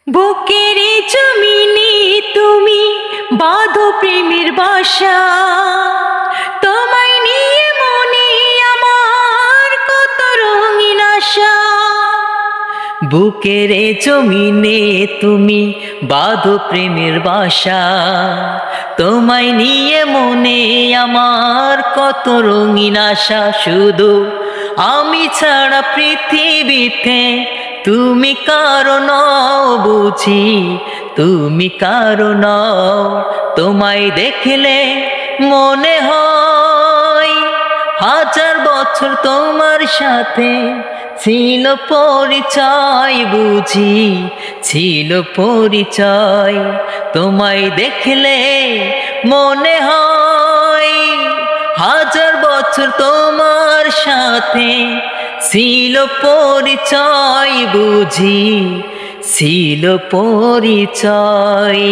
বুকের জমিনে তুমি বাঁধো প্রেমের বাসা, তোমায় নিয়ে মনে আমার কত রঙিন আশা। বুকের জমিনে তুমি বাঁধো প্রেমের বাসা, তোমায় নিয়ে মনে আমার কত রঙিন আশা। শুধু আমি ছাড়া পৃথিবীতে তুমি কারো নও বুঝি, তুমি কারো নও। তোমায় দেখলে মনে হয় হাজার বছর তোমার সাথে ছিল পরিচয় বুঝি, ছিল পরিচয়। তোমায় দেখলে মনে হয় হাজার বছর তোমার সাথে ছিল পরিচয় বুঝি, ছিল পরিচয়।